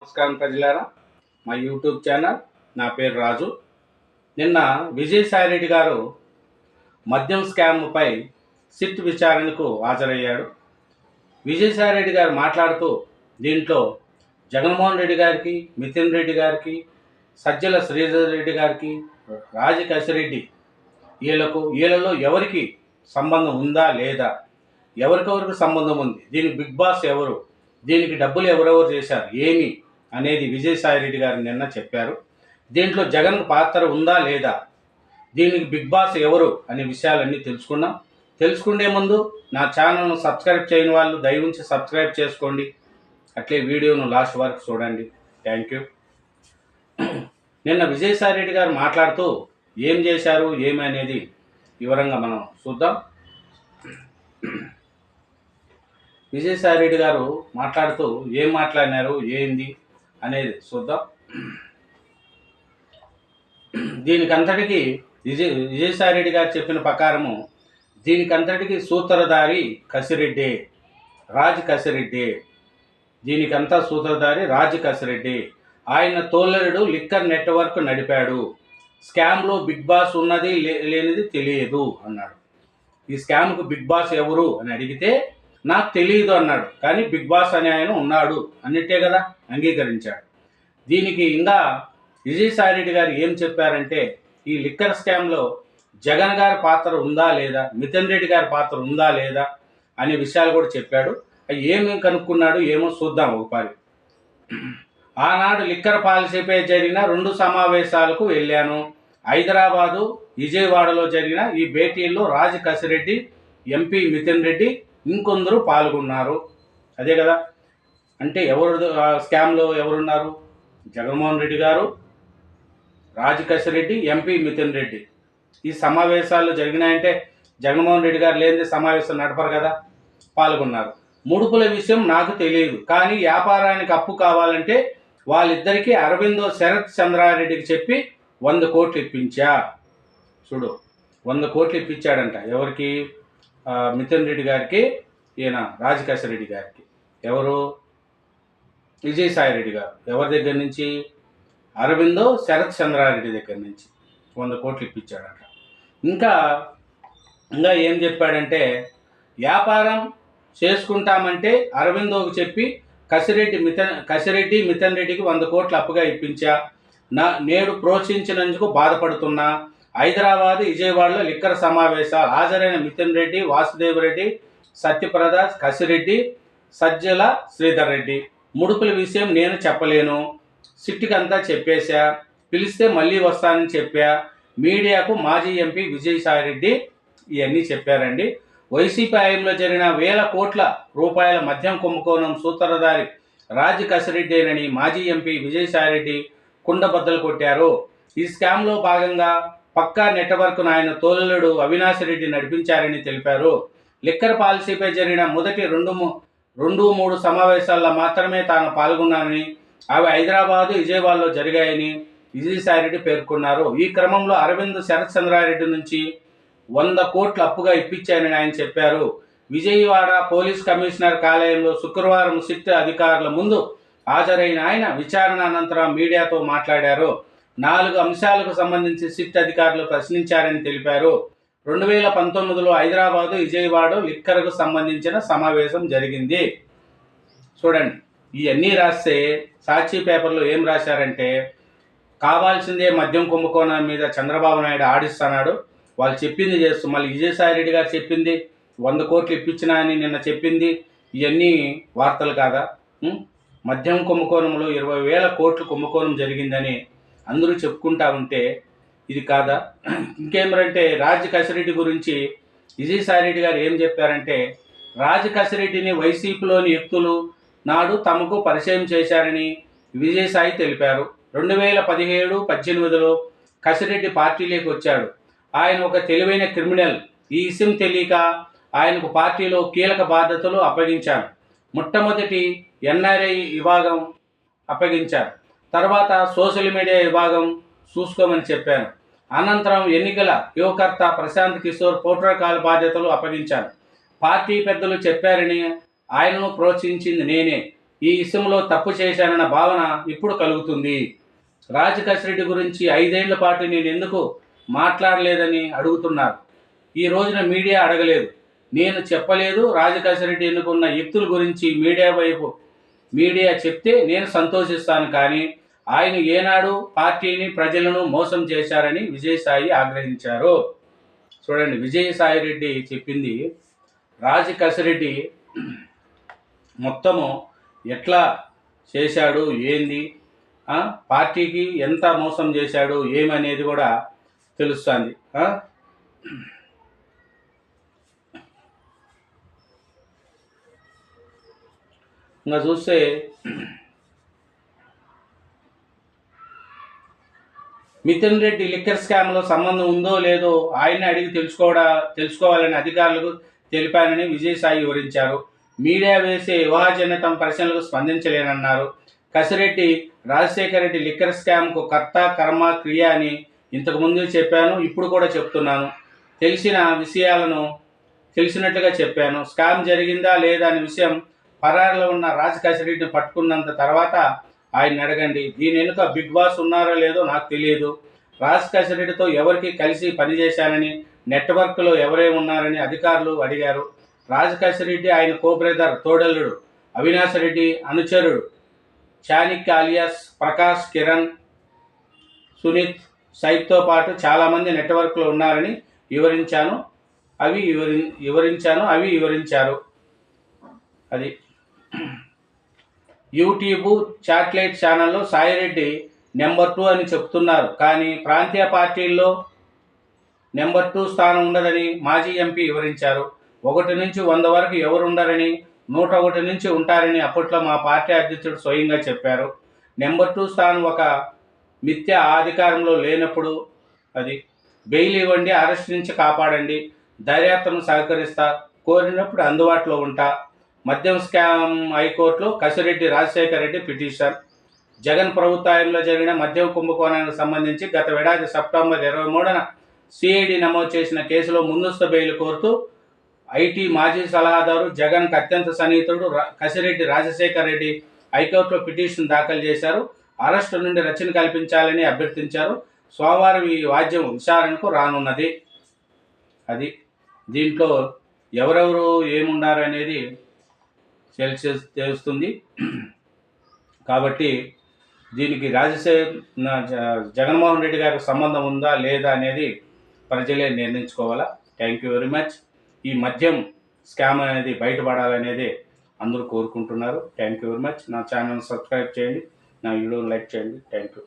నమస్కారం ప్రజలారా, మా యూట్యూబ్ ఛానల్. నా పేరు రాజు. నిన్న విజయసాయిరెడ్డి గారు మద్యం స్కామ్పై సిట్ విచారణకు హాజరయ్యాడు. విజయసాయిరెడ్డి గారు మాట్లాడుతూ దీంట్లో జగన్మోహన్ రెడ్డి గారికి, మితిన్ రెడ్డి గారికి, సజ్జల శ్రీధర్ రెడ్డి గారికి, రాజకసిరెడ్డి వీళ్ళలో ఎవరికి సంబంధం ఉందా లేదా, ఎవరికెవరికి సంబంధం ఉంది, దీనికి బిగ్ బాస్ ఎవరు, దీనికి డబ్బులు ఎవరెవరు చేశారు ఏమి అనేది విజయసాయిరెడ్డి గారు నిన్న చెప్పారు. దీంట్లో జగన్ పాత్ర ఉందా లేదా, దీనికి బిగ్ బాస్ ఎవరు అనే విషయాలన్నీ తెలుసుకున్నాం. తెలుసుకునే ముందు నా ఛానల్ను సబ్స్క్రైబ్ చేయని వాళ్ళు దయవుంచి సబ్స్క్రైబ్ చేసుకోండి. అట్లే వీడియోను లాస్ట్ వరకు చూడండి. Thank you. నిన్న విజయసాయిరెడ్డి గారు మాట్లాడుతూ ఏం చేశారు ఏమి అనేది వివరంగా మనం చూద్దాం. విజయసాయిరెడ్డి గారు మాట్లాడుతూ ఏం మాట్లాడినారు ఏంది అనేది చూద్దాం. దీనికంతటికి విజయసాయిరెడ్డి గారు చెప్పిన ప్రకారము దీనికంతటికి సూత్రధారి కసిరెడ్డి, కసిరెడ్డి. దీనికంతా సూత్రధారి కసిరెడ్డి. ఆయన తోలరుడు లిక్కర్ నెట్వర్క్ నడిపాడు. స్కామ్లో బిగ్ బాస్ ఉన్నది లేనిది తెలియదు అన్నాడు. ఈ స్కామ్కు బిగ్ బాస్ ఎవరు అని అడిగితే నాకు తెలియదు అన్నాడు. కానీ బిగ్ బాస్ అనే ఆయన ఉన్నాడు అన్నట్టే కదా అంగీకరించాడు. దీనికి ఇంకా విజయసాయిరెడ్డి గారు ఏం చెప్పారంటే, ఈ లిక్కర్ స్కామ్లో జగన్ గారి పాత్ర ఉందా లేదా, మితిన్ రెడ్డి గారి పాత్ర ఉందా లేదా అనే విషయాలు కూడా చెప్పాడు. అవి ఏమేమి కనుక్కున్నాడు ఏమో చూద్దాం ఒకసారి. ఆనాడు లిక్కర్ పాలసీపై జరిగిన 2 సమావేశాలకు వెళ్ళాను. హైదరాబాదు, విజయవాడలో జరిగిన ఈ భేటీల్లో కసిరెడ్డి, ఎంపీ మితిన్ రెడ్డి, ఇంకొందరు పాల్గొన్నారు. అదే కదా. అంటే ఎవరు స్కామ్లో ఎవరున్నారు? జగన్మోహన్ రెడ్డి గారు, కసిరెడ్డి, ఎంపీ మితిన్ రెడ్డి. ఈ సమావేశాలు జరిగినాయంటే జగన్మోహన్ రెడ్డి గారు లేనిదే సమావేశం నడపరు కదా. పాల్గొన్నారు. ముడుపుల విషయం నాకు తెలియదు, కానీ వ్యాపారానికి అప్పు కావాలంటే వాళ్ళిద్దరికీ అరవిందో శరత్ చంద్రారెడ్డికి చెప్పి 100 కోట్లు ఇప్పించా. చూడు, 100 కోట్లు ఇప్పించాడంట. ఎవరికి? మితిన్ రెడ్డి గారికి, ఈయన కసిరెడ్డి గారికి. ఎవరు? విజయసాయిరెడ్డి గారు. ఎవరి దగ్గర నుంచి? అరవిందో శరత్ చంద్రారెడ్డి దగ్గర నుంచి 100 కోట్లు ఇప్పించాడట. ఇంకా ఏం చెప్పాడంటే, వ్యాపారం చేసుకుంటామంటే అరవిందోకి చెప్పి కసిరెడ్డి మితిన్ రెడ్డికి 100 కోట్లు అప్పుగా ఇప్పించా. నేడు ప్రోత్సహించినందుకు బాధపడుతున్నా. హైదరాబాద్, విజయవాడలో లిక్కర్ సమావేశాలు హాజరైన మితిన్ రెడ్డి, వాసుదేవరెడ్డి, సత్యప్రద, కసిరెడ్డి, సజ్జల శ్రీధర్ రెడ్డి. ముడుపుల విషయం నేను చెప్పలేను. సిట్టికంతా చెప్పేశా. పిలిస్తే మళ్ళీ వస్తానని చెప్పా. మీడియాకు మాజీ ఎంపీ విజయసాయిరెడ్డి ఇవన్నీ చెప్పారండి. వైసీపీ హయాంలో జరిగిన 1000 కోట్ల రూపాయల మద్యం కుంభకోణం సూత్రధారి కసిరెడ్డేనని మాజీ ఎంపీ విజయసాయిరెడ్డి కుండబద్దలు కొట్టారు. ఈ స్కామ్లో భాగంగా పక్కా నెట్వర్క్ను ఆయన తోలుడు అవినాష్ రెడ్డి నడిపించారని తెలిపారు. లిక్కర్ పాలసీపై జరిగిన మొదటి 2-3 సమావేశాల్లో మాత్రమే తాను పాల్గొన్నానని, అవి హైదరాబాదు, విజయవాడలో జరిగాయని విజయసాయిరెడ్డి పేర్కొన్నారు. ఈ క్రమంలో అరవింద్ శరత్ చంద్రారెడ్డి నుంచి 100 కోట్లు అప్పుగా ఇప్పించానని ఆయన చెప్పారు. విజయవాడ పోలీస్ కమిషనర్ కార్యాలయంలో శుక్రవారం సిట్ అధికారుల ముందు హాజరైన ఆయన విచారణ అనంతరం మీడియాతో మాట్లాడారు. 4 అంశాలకు సంబంధించి సిట్ అధికారులు ప్రశ్నించారని తెలిపారు. 2019లో హైదరాబాదు, విజయవాడ లిక్కర్కు సంబంధించిన సమావేశం జరిగింది. చూడండి, ఇవన్నీ రాస్తే సాక్షి పేపర్లో ఏం రాశారంటే, కావాల్సిందే మద్యం కుంభకోణం మీద చంద్రబాబు నాయుడు ఆడిస్తున్నాడు, వాళ్ళు చెప్పింది చేస్తూ, మళ్ళీ విజయసాయిరెడ్డి గారు చెప్పింది 100 కోట్లు ఇప్పించినా అని నిన్న చెప్పింది, ఇవన్నీ వార్తలు కాదా? మద్యం కుంభకోణంలో 20,000 కోట్లు కుంభకోణం జరిగిందని అందరూ చెప్పుకుంటా ఉంటే ఇది కాదా? ఇంకేమంటే కసిరెడ్డి గురించి విజయసాయిరెడ్డి గారు ఏం చెప్పారంటే, కసిరెడ్డిని వైసీపీలోని వ్యక్తులు నాడు తమకు పరిచయం చేశారని విజయసాయి తెలిపారు. 2017-18లో కసిరెడ్డి పార్టీలోకి వచ్చాడు. ఆయన ఒక తెలివైన క్రిమినల్. ఈ విషయం తెలియక ఆయనకు పార్టీలో కీలక బాధ్యతలు అప్పగించారు. మొట్టమొదటి ఎన్ఆర్ఐ విభాగం అప్పగించారు. తర్వాత సోషల్ మీడియా విభాగం చూసుకోమని చెప్పాను. అనంతరం ఎన్నికల యువకర్త ప్రశాంత్ కిషోర్ ప్రోటోకాల్ బాధ్యతలు అప్పగించాను. పార్టీ పెద్దలు చెప్పారని ఆయనను ప్రోత్సహించింది నేనే. ఈ విషయంలో తప్పు చేశానన్న భావన ఇప్పుడు కలుగుతుంది. రాజకేశ్వరరెడ్డి గురించి 5 ఏళ్ల పాటు నేను ఎందుకు మాట్లాడలేదని అడుగుతున్నారు. ఈ రోజున మీడియా అడగలేదు, నేను చెప్పలేదు. రాజకేశ్వరరెడ్డి ఎన్నుకున్న వ్యక్తుల గురించి మీడియా చెప్తే నేను సంతోషిస్తాను, కానీ ఆయన ఏనాడు పార్టీని ప్రజలను మోసం చేశారని విజయసాయి ఆగ్రహించారు. చూడండి, విజయసాయి రెడ్డి చెప్పింది. రాజకేశ్వరరెడ్డి మొత్తము ఎట్లా చేశాడు, ఏంది, పార్టీకి ఎంత మోసం చేశాడు ఏమనేది కూడా తెలుస్తుంది. ఇంకా చూస్తే మిథున్ రెడ్డి లిక్కర్ స్కామ్లో సంబంధం ఉందో లేదో ఆయన్ని అడిగి తెలుసుకోవాలని అధికారులకు తెలిపానని విజయసాయి వివరించారు. మీడియా వేసే ఊహాజనితం ప్రశ్నలకు స్పందించలేనన్నారు. కసిరెడ్డి రాజశేఖర రెడ్డి లిక్కర్ స్కామ్కు కర్త కర్మ క్రియ అని ఇంతకుముందు చెప్పాను, ఇప్పుడు కూడా చెప్తున్నాను. తెలిసిన విషయాలను తెలిసినట్లుగా చెప్పాను. స్కామ్ జరిగిందా లేదా అనే విషయం పరారులో ఉన్న రాజకేశ్వరరెడ్డిని పట్టుకున్నంత తర్వాత ఆయన అడగండి. దీని వెనుక బిగ్ బాస్ ఉన్నారో లేదో నాకు తెలియదు. రాజకేశ్వరరెడ్డితో ఎవరికి కలిసి పనిచేశానని, నెట్వర్క్లో ఎవరేమున్నారని అధికారులు అడిగారు. రాజకేశ్వరరెడ్డి ఆయన కో బ్రదర్ తోడల్లుడు అవినాష్ రెడ్డి అనుచరుడు చాణిక్య అలియాస్ ప్రకాష్, కిరణ్, సునీత్, సైబ్తో పాటు చాలామంది నెట్వర్క్లో ఉన్నారని వివరించారు. అది యూట్యూబ్ శాటిలైట్ ఛానల్లో సాయిరెడ్డి నెంబర్ 2 అని చెప్తున్నారు, కానీ ప్రాంతీయ పార్టీల్లో నెంబర్ 2 స్థానం ఉండదని మాజీ ఎంపీ వివరించారు. 1 నుంచి 100 వరకు ఎవరు ఉండరని, 101 నుంచి ఉంటారని అప్పట్లో మా పార్టీ అధ్యక్షుడు స్వయంగా చెప్పారు. నెంబర్ 2 స్థానం ఒక మిథ్య అధికారంలో లేనప్పుడు అది బెయిల్ ఇవ్వండి, అరెస్ట్ నుంచి కాపాడండి, దర్యాప్తును సహకరిస్తా, కోరినప్పుడు అందుబాటులో ఉంటా. మద్యం స్కామ్ హైకోర్టులో కసిరెడ్డి రాజశేఖర రెడ్డి పిటిషన్. జగన్ ప్రభుత్వంలో జరిగిన మద్యం కుంభకోణానికి సంబంధించి గత ఏడాది సెప్టెంబర్ 23న సిఐడి నమోదు చేసిన కేసులో ముందస్తు బెయిల్ కోరుతూ ఐటీ మాజీ సలహాదారు జగన్కు అత్యంత సన్నిహితుడు కసిరెడ్డి రాజశేఖర రెడ్డి హైకోర్టులో పిటిషన్ దాఖలు చేశారు. అరెస్టు నుండి రక్షణ కల్పించాలని అభ్యర్థించారు. సోమవారం ఈ వాద్యం విచారణకు రానున్నది. అది దీంట్లో ఎవరెవరు ఏమున్నారు అనేది తెలుస్తుంది. కాబట్టి దీనికి జగన్మోహన్ రెడ్డి గారికి సంబంధం ఉందా లేదా అనేది ప్రజలే నిర్ణయించుకోవాలా. Thank you very much. ఈ మద్యం స్కామ్ అనేది బయటపడాలనేది అందరూ కోరుకుంటున్నారు. Thank you very much. నా ఛానల్ సబ్స్క్రైబ్ చేయండి, నా వీడియోని లైక్ చేయండి. Thank you.